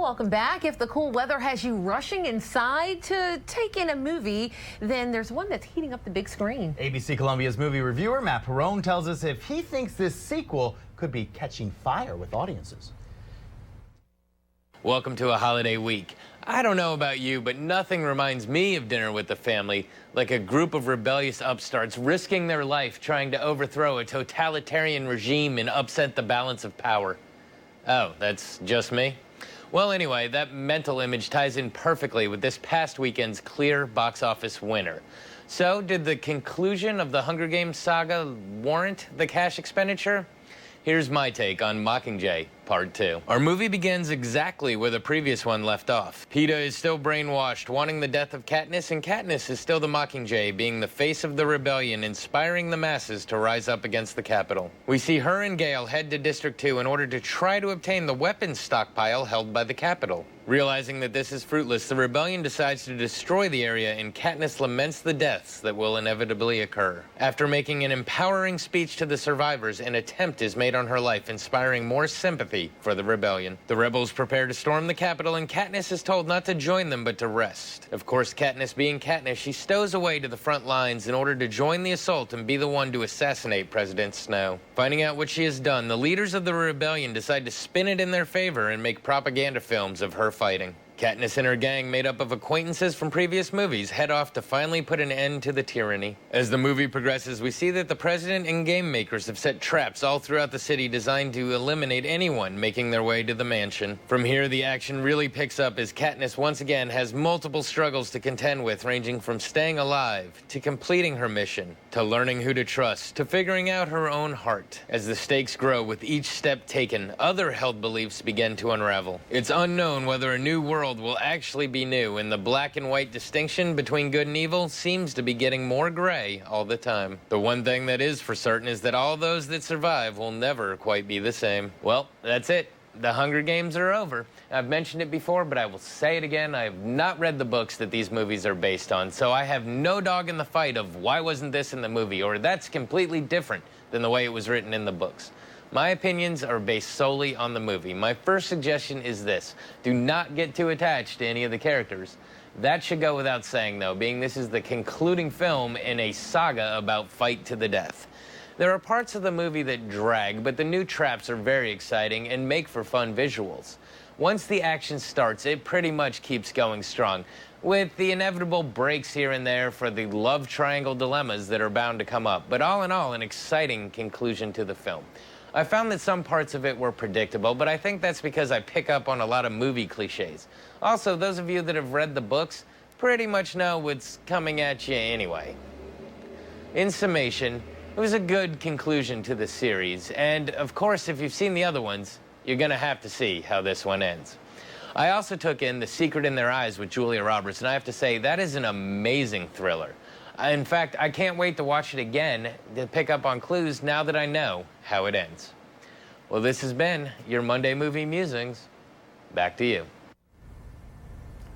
welcome back. If the cool weather has you rushing inside to take in a movie, then there's one that's heating up the big screen. ABC Columbia's movie reviewer Matt Perrone tells us if he thinks this sequel could be catching fire with audiences. Welcome to a holiday week. I don't know about you, but nothing reminds me of dinner with the family like a group of rebellious upstarts risking their life trying to overthrow a totalitarian regime and upset the balance of power. Oh, that's just me? Well, anyway, that mental image ties in perfectly with this past weekend's clear box office winner. So, did the conclusion of the Hunger Games saga warrant the cash expenditure? Here's my take on Mockingjay, Part 2. Our movie begins exactly where the previous one left off. Peeta is still brainwashed, wanting the death of Katniss, and Katniss is still the Mockingjay, being the face of the rebellion, inspiring the masses to rise up against the Capitol. We see her and Gale head to District 2 in order to try to obtain the weapons stockpile held by the Capitol. Realizing that this is fruitless, the rebellion decides to destroy the area, and Katniss laments the deaths that will inevitably occur. After making an empowering speech to the survivors, an attempt is made on her life, inspiring more sympathy for the rebellion. The rebels prepare to storm the Capitol, and Katniss is told not to join them but to rest. Of course, Katniss being Katniss, she stows away to the front lines in order to join the assault and be the one to assassinate President Snow. Finding out what she has done, the leaders of the rebellion decide to spin it in their favor and make propaganda films of her fighting. Katniss and her gang, made up of acquaintances from previous movies, head off to finally put an end to the tyranny. As the movie progresses, we see that the president and game makers have set traps all throughout the city designed to eliminate anyone making their way to the mansion. From here, the action really picks up as Katniss once again has multiple struggles to contend with, ranging from staying alive, to completing her mission, to learning who to trust, to figuring out her own heart. As the stakes grow with each step taken, other held beliefs begin to unravel. It's unknown whether a new world will actually be new, and the black and white distinction between good and evil seems to be getting more gray all the time. The one thing that is for certain is that all those that survive will never quite be the same. Well, that's it. The Hunger Games are over. I've mentioned it before, but I will say it again. I have not read the books that these movies are based on, so I have no dog in the fight of why wasn't this in the movie, or that's completely different than the way it was written in the books. My opinions are based solely on the movie. My first suggestion is this: do not get too attached to any of the characters. That should go without saying, though, being this is the concluding film in a saga about fight to the death. There are parts of the movie that drag, but the new traps are very exciting and make for fun visuals. Once the action starts, it pretty much keeps going strong, with the inevitable breaks here and there for the love triangle dilemmas that are bound to come up. But all in all, an exciting conclusion to the film. I found that some parts of it were predictable, but I think that's because I pick up on a lot of movie cliches. Also, those of you that have read the books pretty much know what's coming at you anyway. In summation, it was a good conclusion to the series, and of course, if you've seen the other ones, you're gonna have to see how this one ends. I also took in The Secret in Their Eyes with Julia Roberts, and I have to say, that is an amazing thriller. In fact, I can't wait to watch it again to pick up on clues now that I know how it ends. Well, this has been your Monday Movie Musings. Back to you.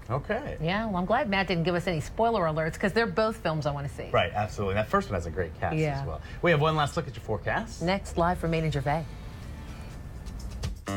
Okay. Yeah, well, I'm glad Matt didn't give us any spoiler alerts, because they're both films I want to see. Right, absolutely. That first one has a great cast as well. We have one last look at your forecast. Next, live from Main and Gervais.